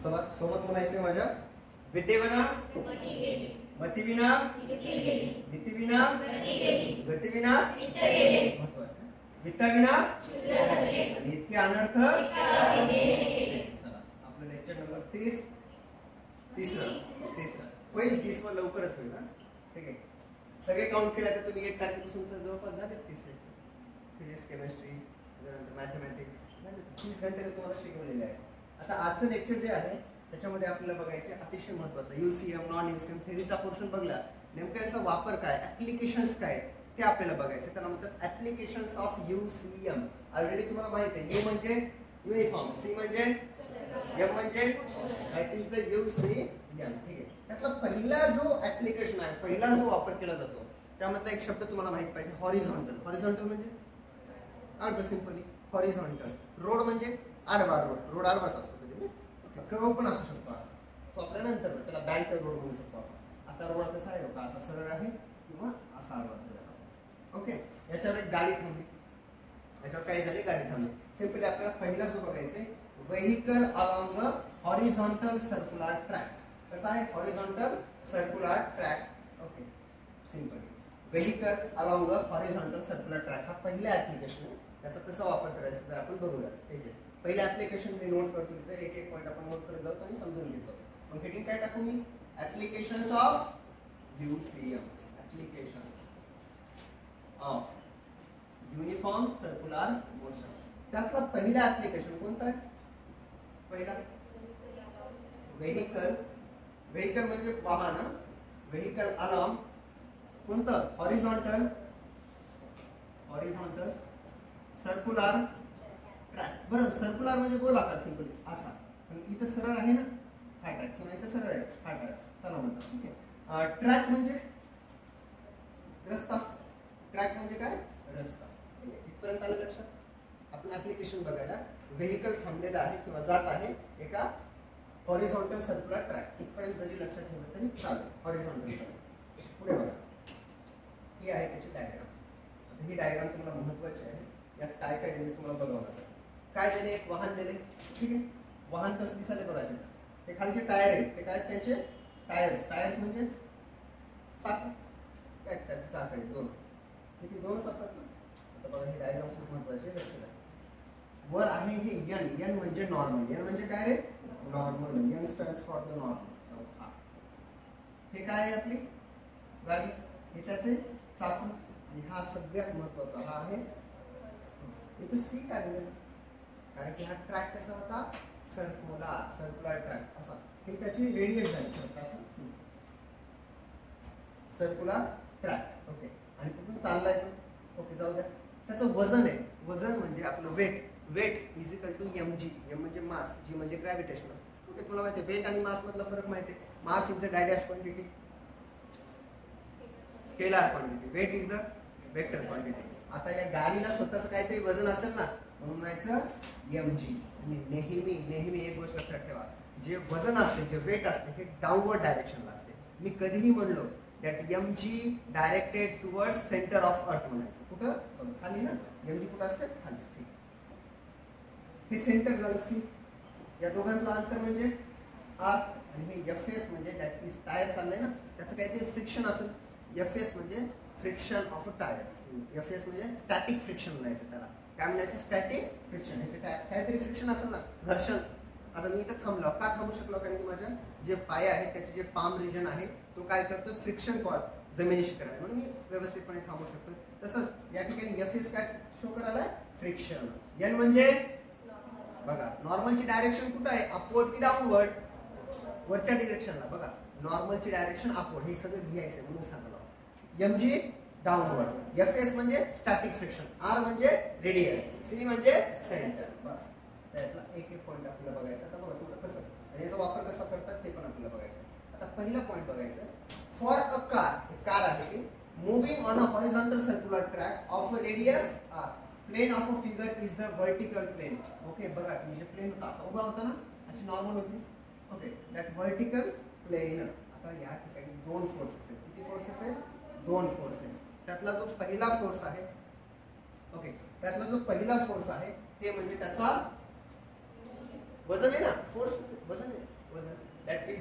चला सोबत म्हणायचे माझ्या. विद्येविना मतीविना नीतीविना गतीविना महत्वाचं. वित्ताविना आणि इतके अनर्थ. चला आपलं लेक्चर नंबर 30 होईल. 30 वर लवकरच होईल ना. ठीक आहे. सगळे काउंट केले तर तुम्ही 1 तारखेपासून जवळपास झाले 30 फिजिक्स केमिस्ट्री त्याच्यानंतर मॅथमॅटिक्स झाले 30 घंटे तर तुम्हाला शिकवलेले आहे. आता आजचं लेक्चर जे आहे त्याच्यामध्ये आपल्याला बघायचे अतिशय महत्त्वाचं यूसीएम नॉन यूसीएम थेरीचा पोर्शन बघला. नेमका याचा वापर काय, ऍप्लिकेशन्स काय ते आपल्याला बघायचे. त्याला म्हणतात ऍप्लिकेशन्स ऑफ यूसीएम. ऑलरेडी तुम्हाला माहिती आहे. यू म्हणजे युनिफॉर्म, सी म्हणजे एम म्हणजे दॅट इज द यूसीएम. ठीक आहे. त्यातला पहिला जो ऍप्लिकेशन आहे, पहिला जो वापर केला जातो त्यामधला एक शब्द तुम्हाला माहित पाहिजे, हॉरिझॉन्टल. हॉरिझॉन्टल म्हणजे आडवा, सिंपली हॉरिझॉन्टल. रोड म्हणजे आडवा रोड. रोड आडवाच असतो कधी. कर्व पण असू शकतो असा. तो आपल्या नंतर त्याला बँक रोड म्हणू शकतो आपण. आता रोड कसा आहे का, असा सरळ आहे किंवा असा आडवा आहे. ओके. याच्यावर एक गाडी थांबली. याच्यावर काय झाली, गाडी थांबली. सिंपली आपल्याला पहिला जो बघायचा आहे, vehicle along the horizontal circular track. कसा आहे, horizontal circular track. Okay. Simply vehicle along the horizontal circular track हा पहिला ऍप्लिकेशन आहे. त्याचा कसा वापर करायचा तर आपण बघूया. ठीक आहे. पहिल्या ऍप्लिकेशन मी नोट करतो. तर एक एक पॉईंट आपण नोट करत जातो आणि समजून घेतो. मग हेडिंग काय टाकू मी, applications of UCM. Applications of uniform circular motion. त्यातला पहिला ऍप्लिकेशन कोणता आहे, पहिला व्हेइकल. व्हेइकल म्हणजे वाहन. व्हेइकल अलॉंग कोणतं, हॉरिझॉन्टल सर्क्युलर ट्रॅक. बरं, सर्क्युलर म्हणजे गोलाकार सिंपली असा. पण इथं सरळ आहे ना हा ट्रॅक, किंवा इथं सरळ आहे हा ट्रॅक, त्याला म्हणतात. ठीक आहे. ट्रॅक म्हणजे रस्ता. ट्रॅक म्हणजे काय, रस्ता. ठीक आहे. इथपर्यंत आलं लक्षात. आपण ऍप्लिकेशन बघायला, व्हेइकल थांबलेला आहे किंवा जात आहे एका हॉरिझॉन्टल सर्क्युलर ट्रॅक. इथपर्यंत जरी लक्षात ठेवलं तरी चालेल. हॉरिझॉन्टल. पुढे बघा, ही आहे त्याची डायग्राम. आता ही डायग्राम तुम्हाला महत्वाची आहे. यात काय काय दिले तुम्हाला बघावं लागेल. काय दिले, एक वाहन दिले. ठीक आहे. वाहन कसं दिसायला बघायचं, ते खालचे टायर आहेत. ते काय, त्याचे टायर्स. टायर्स म्हणजे चाक. काय त्याचे चाक आहेत दोन. किती, दोनच असतात ना. आता बघा ही डायग्राम खूप महत्वाची आहे, लक्ष द्या. वर आहे हे एन. एन म्हणजे नॉर्मल. एन म्हणजे काय रे, normal. N stands for the normal. हे काय आहे, आपली गाडी. हे त्याचे चाकू. आणि हा सगळ्यात महत्वाचा हा आहे इथे सी. काय दिलेलं, कारण की हा ट्रॅक कसा होता, सर्क्युलर ट्रॅक असा. हे त्याची रेडियस झाली सर्क्युलर ट्रॅक. ओके. आणि तिथून चाललाय तो. ओके, जाऊ द्या. त्याचं वजन आहे. वजन म्हणजे आपलं weight. Weight is equal to M G. M म्हणजे मास, जी म्हणजे ग्रॅव्हिटेशनल. ओके. तुम्हाला माहिती आहे वेट आणि मास मधला फरक माहिती आहे. Mass is the dash quantity, scalar quantity. Weight is the vector quantity. आता या गाडीला स्वतःच काहीतरी वजन असेल ना, म्हणून म्हणायचं एम जी. आणि नेहमी एक गोष्ट लक्षात ठेवा, जे वजन असते, जे वेट असते, हे डाऊनवर्ड डायरेक्शनला असते. मी कधीही म्हणलो that M G directed towards centre of earth म्हणायचं. कुठं, खाली ना. एम जी कुठं असते, खाली. ठीक. हे सेंटर झालं सी. या दोघांचं अंतर म्हणजे आर. आणि हे एफ एस म्हणजे दॅट इज टायर चाललंय ना, त्याचं काहीतरी फ्रिक्शन असेल. एफ एस म्हणजे friction of a tyre. F S म्हणजे स्टॅटिक फ्रिक्शन म्हणायचं त्याला. काय म्हणायचं, स्टॅटिक फ्रिक्शन. काहीतरी फ्रिक्शन असेल ना, घर्षण. आता मी इथं थांबलो, का थांबू शकलो, कारण की माझ्या जे पाय आहे त्याचे जे पाम रिजन आहे तो काय करतो, फ्रिक्शन कॉल जमिनीशी करायला, म्हणून मी व्यवस्थितपणे थांबू शकतो. तसंच या ठिकाणी एफ एस काय शो करायला, फ्रिक्शन. एन म्हणजे बघा, नॉर्मलची डायरेक्शन कुठं आहे, अपवर्ड की डाऊनवर्ड, वरच्या डिरेक्शनला. बघा, नॉर्मलची डायरेक्शन अपवर्ड. हे सगळं घ्यायचं म्हणून सांगलो. M G downward. F S म्हणजे स्टॅटिक फ्रिक्शन. आर म्हणजे रेडियस. सी म्हणजे सेंटर. बस. त्यातला एक एक पॉईंट आपल्याला बघायचा. आता बघा तुम्हाला कसं आणि याचा वापर कसा करतात ते पण आपल्याला बघायचं. आता पहिला पॉईंट बघायचा, फॉर अ कार आहे ती moving on a horizontal circular track of a radius R. Plane of a figure is the vertical plane. Okay. बघा तुम्ही जे प्लेन होता असा उभा होता ना, अशी नॉर्मल होती. ओके. That vertical plane. आता या ठिकाणी दोन फोर्सेस आहेत. किती फोर्सेस आहेत, दोन फोर्सेस. त्यातला जो पहिला फोर्स आहे, ओके, त्यातला जो पहिला फोर्स आहे ते म्हणजे त्याचा वजन आहे ना, फोर्स वजन आहे.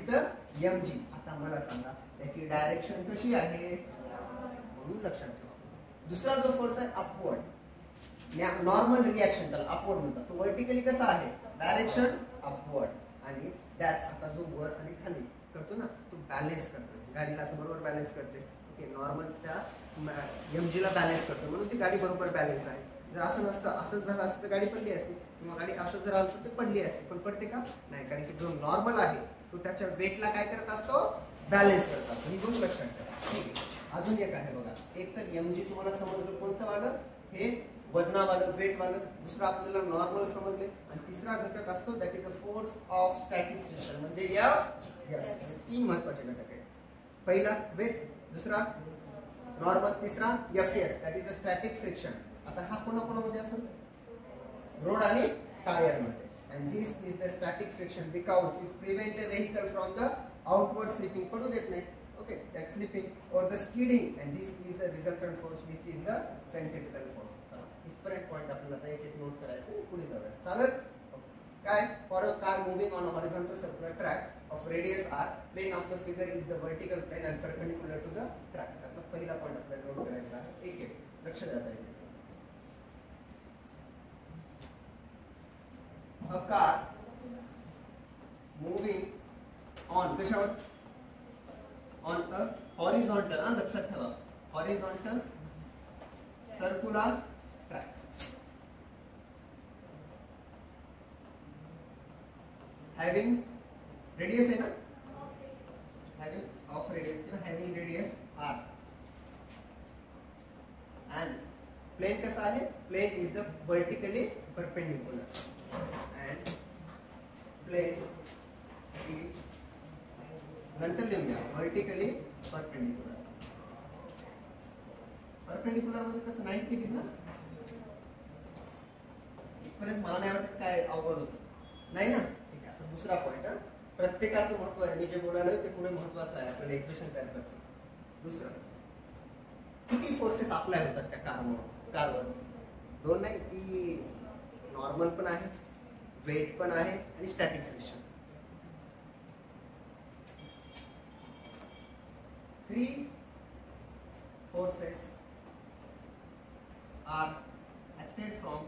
Is the mg. आता मला सांगा त्याची डायरेक्शन कशी आहे म्हणून लक्षात ठेवा. दुसरा जो फोर्स आहे अपवर्ड, नॉर्मल रिॲक्शन त्याला अपवर्ड म्हणतात. तो वर्टिकली कसा आहे, डायरेक्शन अपवर्ड. आणि त्यात आता जो वर आणि खाली करतो ना तो बॅलन्स करतो, गाडीला असं बरोबर बॅलन्स करते. ओके, नॉर्मल त्या mg ला बॅलन्स करतो म्हणून ती गाडी बरोबर बॅलन्स आहे. जर असं नसतं, असंच झालं असतं तर गाडी पडली असती, किंवा गाडी असं जर आलं तर पडली असते. पण पडते का नाही, कारण की जो नॉर्मल आहे तो त्याच्या वेटला काय करत असतो, बॅलन्स करत असतो. ही गोष्ट लक्षात ठेवा. ठीक आहे, अजून एक आहे बघा. एक तर mg तुम्हाला समजलं कोणतं वालं, हे वजनावालं वेट वालं. दुसरं आपल्याला नॉर्मल समजले. आणि तिसरा घटक असतो that is the force of static friction म्हणजे F. यस, तीन महत्वाचे घटक आहेत. पहिला वेट, दुसरा नॉर्मल, तिसरा Fs that is the static friction. आता हा कोणाकोणामध्ये असेल, रोड आणि टायर मध्ये. and this is the static friction because it prevents the vehicle from the outward slipping, पडू देत नाही. okay, that slipping or the skidding, and this is the resultant force which is the centrifugal force. चला, इथपर्यंत point आपल्याला आता एक एक note करायचं, पुढे जाऊया. चालेल काय, for a car moving on a horizontal circular track of radius r, plane of the figure is the vertical plane and perpendicular to the track. त्यातला पहिला पॉइंट आपल्याला नोट करायचा आहे. एक एक लक्ष द्या पाहिजे. A car moving on कशावर, on a horizontal, लक्षात ठेवा, horizontal circular track having radius है ना, having of radius किंवा having radius r, and plane कसा आहे, plane is the vertically perpendicular and plane is नंतर लिहून घ्या vertically perpendicular. परपेंडिक्युलर म्हणजे कसं 90 डिग्री ना. इथपर्यंत मला नाही वाटत काय अवघड होतं नाही ना. ठीक आहे, आता दुसरा पॉइंट, प्रत्येकाचं महत्व आहे. मी जे बोलायला ते पुढे महत्वाचं आहे, आपल्याला इक्वेशन तयार करतो. दुसरं, किती फोर्सेस अप्लाय होतात त्या कारवर, दोन नाही, ती नॉर्मल पण आहे, वेट पण आहे आणि static friction. 3 forces are acted from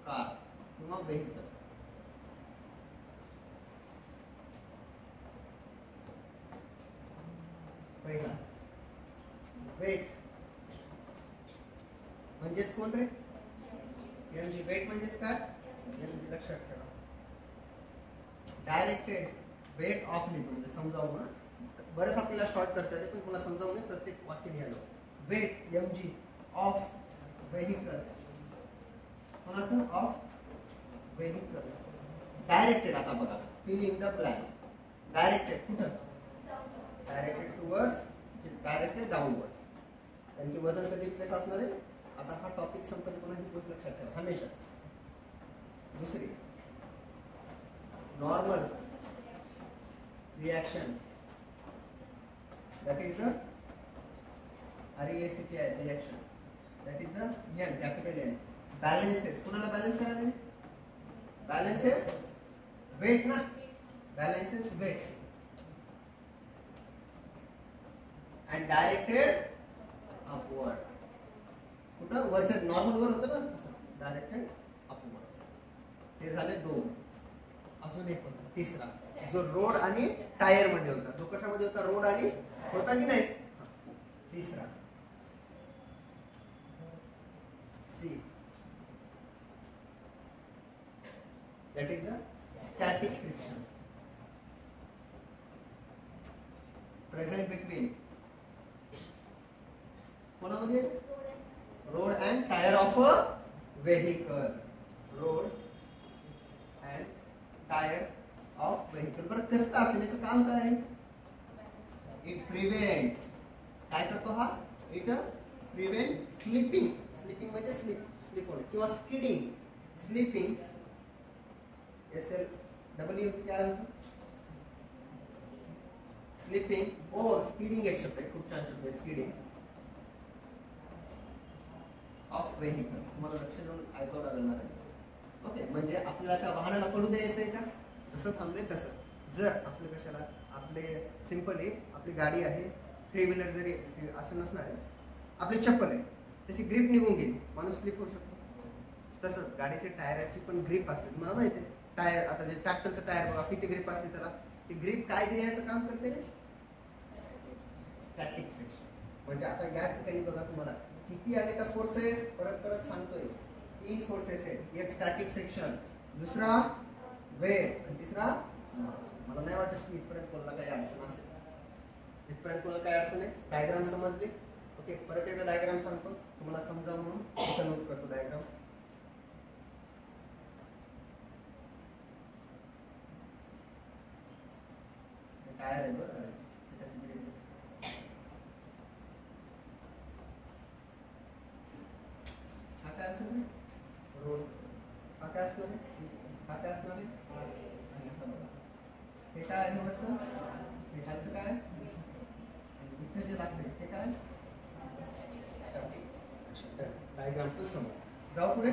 car किंवा vehicle. पहिला वेट म्हणजेच कोण रे, mg. वेट म्हणजेच काय, mg लक्षात ठेवा. डायरेक्टेड वेट ऑफ लिहितो म्हणजे समजावून ना, बरंच आपल्याला शॉर्ट करता येते पण पुन्हा समजावून नाही, प्रत्येक वाक्य लिहायला. वेट mg ऑफ व्हेइकल, कोणाचं, ऑफ व्हेइकल. डायरेक्टेड, आता बघा फिलिंग द ब्लँक, डायरेक्टेड कुठं, डायरेक्टेड टुवर्ड्स, डायरेक्टेड डाऊनवर्ड्स. त्यांची वजन कधी प्लेस असणार आहे. आता हा टॉपिक संपत्ती कोणाची गोष्ट लक्षात ठेवा हमेशा. दुसरी normal reaction, that is the REACT reaction, that is the N, capital N. Balances, कोणाला बॅलन्स करायला, balances weight ना, balances weight and directed upward. कुठं वरचं नॉर्मल वर होतं ना तसं, डायरेक्टेड अपवर्ड. हे झाले दोन. अजून एक होता तिसरा, जो रोड आणि टायर मध्ये होता. तो कशामध्ये होता, रोड आणि होता की नाही. तिसरा C, that is the static friction present between कोणामध्ये, road and tyre of a vehicle, road and tyre of vehicle. बरं कसं असेल, याचं काम काय आहे, इट प्रिव्हेंट, काय करतो हा, इट प्रिव्हेंट स्लिपिंग. स्लिपिंग म्हणजे स्लिप होणे किंवा स्किडिंग. स्लिपिंग SLW काय होतं, स्लिपिंग और स्पीडिंग. एक शब्द आहे, खूप छान शब्द आहे, स्पीडिंग ऑफ व्हेइकल. तुम्हाला लक्ष देऊन ऐकावं लागणार आहे. ओके, म्हणजे आपल्याला त्या वाहनाला पडू द्यायचंय का, जसं थांबले तसं. जर आपलं कशाला आपले सिंपल आहे, आपली गाडी आहे, 3 व्हीलर जरी असं नसणार आहे, आपली चप्पल आहे, त्याची ग्रीप निघून गेली, माणूस स्लिप होऊ शकतो. तसंच गाडीच्या टायराची पण ग्रीप असते. तुम्हाला माहिती आहे टायर, आता जे ट्रॅक्टरचं टायर बघा किती ग्रीप असते त्याला. ती ग्रीप काय देण्याचं काम करते रे? Static friction. म्हणजे आता या ठिकाणी बघा तुम्हाला किती आले का फोर्सेस, परत परत सांगतोय 3 फोर्सेस आहेत. एक स्टॅटिक फ्रिक्शन, दुसरा वेट आणि तिसरा. मला नाही वाटत की इथपर्यंत कोणाला काही अडचण असेल. इथपर्यंत कोणाला काही अडचण आहे? डायग्राम समजली? ओके, परत एकदा डायग्राम सांगतो तुम्हाला समजावं म्हणून. इथं नोट करतो डायग्राम. टायर आहे बरं, हा काय असणार रोड, हा काय असणार हा काय असणार हे काय आहे वरचं, हे खालचं काय, इथं जे लागले ते काय. डायग्राम पण समज जाऊ पुढे.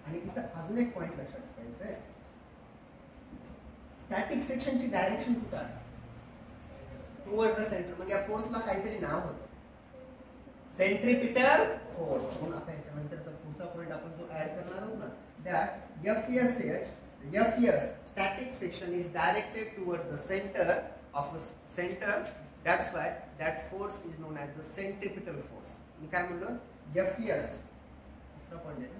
आणि इथं अजून एक पॉइंट लक्षात ठेवायचं आहे, स्टॅटिक फ्रिक्शनची डायरेक्शन कुठं आहे? Toward the centre. म्हणजे या फोर्सला काहीतरी नाव होतं, सेंट्रिपिटल फोर्स. म्हणून आता याच्यानंतरचा पुढचा पॉइंट आपण जो ऍड करणार आहोत ना, that FS static friction is directed towards the centre of a centre. That's why that force is known as the centripetal force. मी काय म्हणलं? एफएस दुसरा पॉइंट आहे.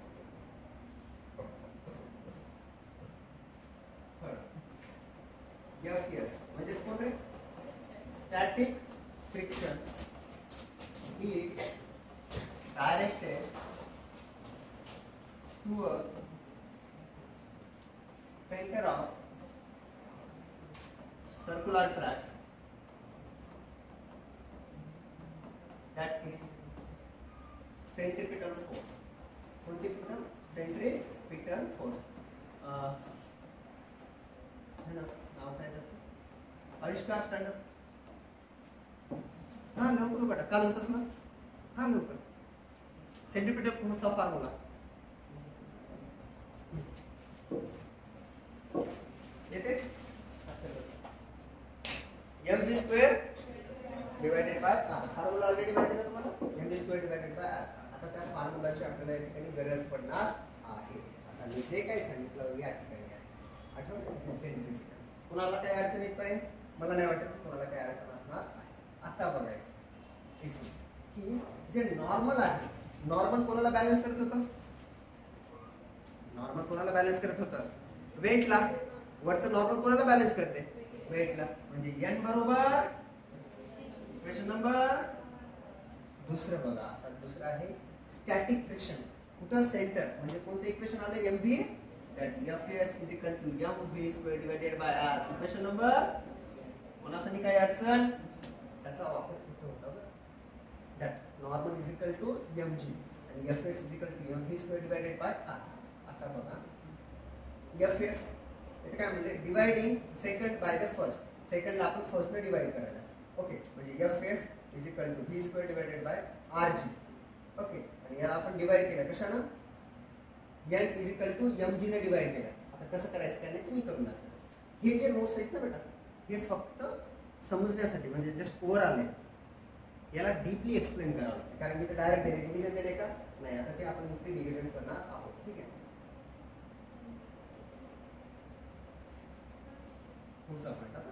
एफएस म्हणजे कोण रे? Static friction is directed toward centre of circular track that is centripetal force. कोणती figure? Centripetal force. है ना, नाव काय त्याचं? आविष्कार स्टँडर्ड. हा लवकर बेटा, काल होतच ना. हा लवकर. सेंट्रिपिटल फोर्सचा फॉर्म्युला येते mv² divided by R. Formula already माहिती आहे ना तुम्हाला, mv² डिवायडेड बाय आर. आता त्या फॉर्म्युलाची आपल्याला या ठिकाणी गरज पडणार आहे. आता मी जे काही सांगितलं या ठिकाणी आठवलं सेंट्रिपिटल. कुणाला काही अडचण येत पाहिजे? मला नाही वाटत की कुणाला काही अडचण असणार आहे. आता बघायचं की जे नॉर्मल आहे, नॉर्मल कोणाला बॅलन्स करत होतं? नॉर्मल कोणाला बॅलन्स करत होतं? वेटला. वरचं नॉर्मल कोणाला बॅलन्स करते? वेटला. म्हणजे n बरोबर इक्वेशन नंबर दुसरं बघा. आता दुसरं आहे स्टॅटिक फ्रिक्शन. कुठं? सेंटर. म्हणजे कोणतं इक्वेशन आलं? mv that fs is equal to mv² divided by r. Equation number. कोणासाठी काही अडचण? त्याचा वापर इथे होता बरं. that normal is equal to mg आणि fs is equal to mv² divided by r. आता बघा fs इथे काय म्हणजे dividing second by the first. सेकंडला आपण फर्स्ट ने डिवाइड करायला. ओके, म्हणजे fs is equal to v² divided by rg. Okay, आणि याला आपण डिवाइड केलं कशानं? n is equal to mg ने डिवाइड केलं. आता कसं करायचं काय नाही तुम्ही करून दाखवा. हे जे नोट्स आहेत ना बेटा, हे फक्त समजण्यासाठी म्हणजे जस्ट ओव्हर आले, याला डीपली एक्सप्लेन करावं लागतं. कारण की डायरेक्ट डिव्हिजन दिले का नाही, आता ते आपण इथे डिव्हिजन करणार आहोत. ठीक आहे, पुढचा पॉइंट आता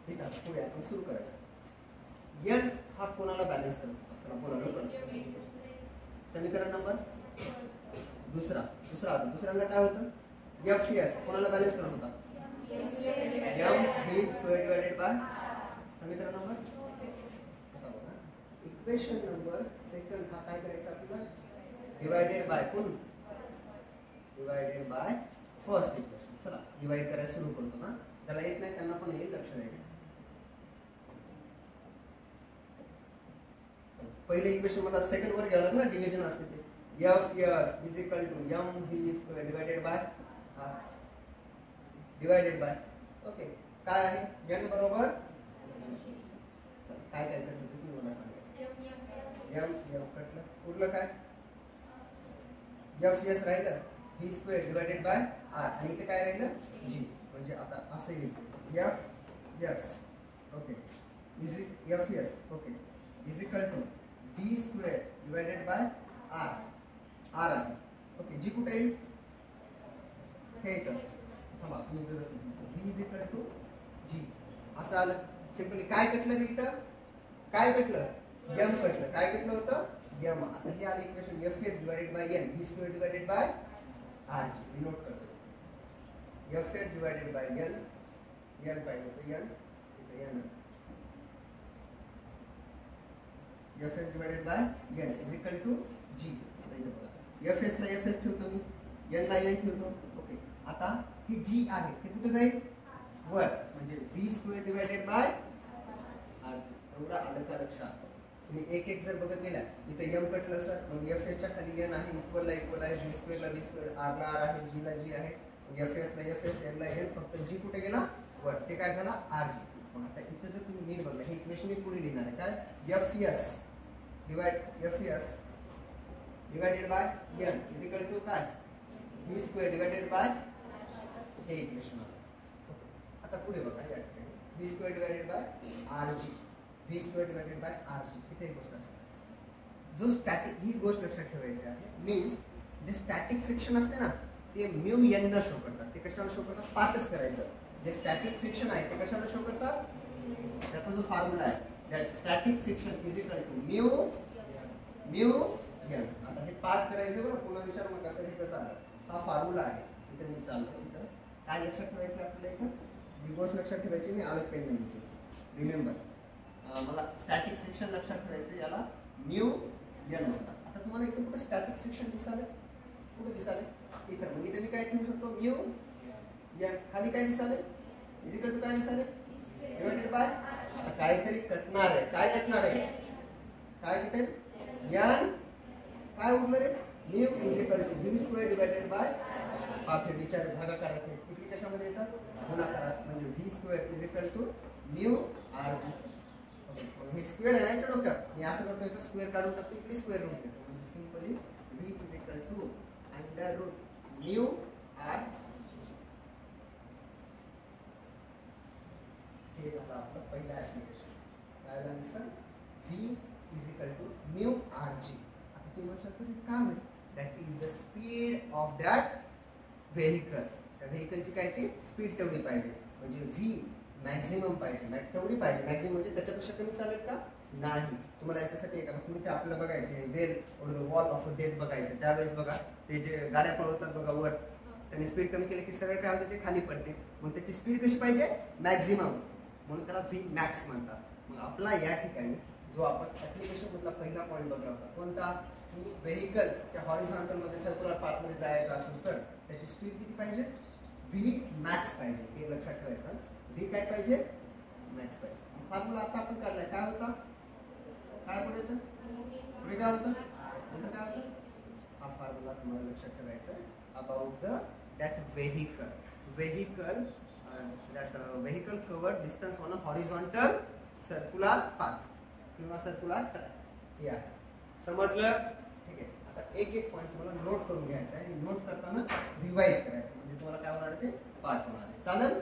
ठीक आहे. पुढे आपण सुरू करायला. n हा कोणाला बॅलन्स करतो? चला बोला. समीकरण नंबर दुसरा. दुसऱ्यांदा काय होतं? fs कोणाला बॅलन्स करत होता? mv² divided by. समीकरण नंबर आता बघा, इक्वेशन नंबर सेकंड हा काय करायचा आपल्याला? डिवाइडेड बाय कोण? Divided by first equation. चला डिवाइड करायला सुरू करतो ना. ज्याला येत नाही त्यांना पण येईल, लक्ष द्यायचं. पहिले इक्वेशन मला सेकंड वर घ्यावं लागलं ना, डिव्हिजन असते ते. fs is equal to mv² divided by r divided by. Okay, काय आहे? n बरोबर काय काय करत होतं तुम्ही मला सांगायचं. m कटलं, उरलं काय? fs राहिलं. V square divided by R आणि इथे काय राहिलं जी. म्हणजे आता असं येईल F S okay is F S okay is equal to V square divided by R R आहे ओके. जी कुठे येईल हे इथं थांबा तुम्ही व्यवस्थित V is equal to G असं आलं. सिंपली काय कटलं इथं काय कटलं एम कटलं. काय कटलं होतं एम. आता हे आलं equation F S divided by N V square divided by R G. मी नोट करतो F S divided by N N पाहिजे होतं एन इथं N F S divided by N is equal to G. आता इथं बघा एफ एस ला F S ठेवतो मी एन ला एन ठेवतो ओके. आता हे जी आहे ते कुठे जाईल वर म्हणजे V square divided by R G. एवढं आलं का लक्षात. तुम्ही एक एक जर बघत गेला इथं एम कटलं सर मग एफ एस च्या खाली एन आहे इक्वल ला इक्वल आहे व्ही स्क्वेअर ला व्ही स्क्वेअर आर ला आर आहे जी ला जी आहे एफ एस ला एफ एस एन ला एन फक्त जी कुठे गेला वर ते काय झाला आर जी. मग आता इथं जर तुम्ही नीट बघला हे इक्वेशन मी पुढे लिहिणार आहे काय F S divided by N is equal to काय व्ही स्क्वेअर डिवायडेड बाय हे इक्वेशन आलं. आता पुढे बघा या ठिकाणी V square divided by R G V square divided by R G. इथे एक गोष्ट जो स्टॅटिक ही गोष्ट लक्षात ठेवायची आहे मीन्स जे स्टॅटिक फ्रिक्शन असते ना ते म्यू एन न शो करतात. ते कशाला शो करतात पार्टच करायचं. जे स्टॅटिक फ्रिक्शन आहे ते कशाला शो करतात त्याचा जो फॉर्म्युला आहे that static friction is equal to mu N. आता हे पार्ट करायचं बरं पुन्हा विचार मग कसं हे कसं आलं. हा फॉर्म्युला आहे इथे मी चालतो. इथं काय लक्षात ठेवायचं आपल्याला इथं जी गोष्ट लक्षात ठेवायची मी अलग पेन लिहितो. रिमेंबर मला स्टॅटिक फ्रिक्शन लक्षात ठेवायचं याला म्यू एन म्हणतात. आता तुम्हाला इथे कुठे स्टॅटिक फ्रिक्शन दिसाले कुठे दिसाले इथं. मग इथे मी काय ठेवू शकतो म्यू एन खाली काय दिसाले इज इक्वल टू काय दिसाले डिवायडेड बाय. आता काहीतरी कटणार आहे. काय कटणार आहे काय कटेल एन काय उरलं रे mu is equal to V square divided by आपले विचार भागाकारात इकडे कशामध्ये येतात गुणाकारात म्हणजे V square is equal to mu R G. हे स्क्वेअर आहे ना याच्या डोक्यात मी असं करतो याचं स्क्वेअर काढून टाकतो इकडे स्क्वेअर रूट देतो म्हणजे simply V is equal to under root mu R. हे झालं आपलं पहिलं ऍप्लिकेशन. काय झालं sir V is equal to mu R G. आता तुम्ही म्हणू काय होईल that is the speed of that vehicle. त्या व्हेकलची काय ती स्पीड तेवढी पाहिजे म्हणजे व्ही मॅक्झिमम पाहिजे तेवढी पाहिजे. मॅक्झिमम म्हणजे त्याच्यापेक्षा कमी चालेल का नाही. तुम्हाला याच्यासाठी एखादा तुम्ही ते आपल्याला बघायचं वेल वॉल ऑफ डेथ बघायचं त्यावेळेस बघा ते जे गाड्या पळवतात बघा वर त्यांनी स्पीड कमी केली की सरळ काय होते ते खाली पडते. मग त्याची स्पीड कशी पाहिजे मॅक्झिमम म्हणून त्याला व्ही मॅक्स म्हणतात. मग आपला या ठिकाणी जो आपण ऍप्लिकेशन मधला पहिला पॉईंट बघला होता कोणता की व्हेकल त्या हॉरिझॉन्टल मध्ये सर्क्युलर पाथ मध्ये जायचं असेल तर त्याची स्पीड किती पाहिजे व्ही मॅक्स पाहिजे. हे लक्षात ठेवायचं. व्ही काय पाहिजे मॅक्स पाहिजे. फॉर्म्युला आता आपण काढलाय काय होता काय पुढे होतं पुढे काय होतं पुढे काय होतं हा फॉर्म्युला तुम्हाला लक्षात ठेवायचा about the that vehicle covered distance on a horizontal circular path किंवा सर्क्युलर ट्रॅक. हे आहे समजलं ठीक आहे. आता एक एक पॉईंट तुम्हाला नोट करून घ्यायचा आहे आणि नोट करताना रिवाइज करायचं म्हणजे तुम्हाला काय होणार ते पाठ होणार आहे. चालेल.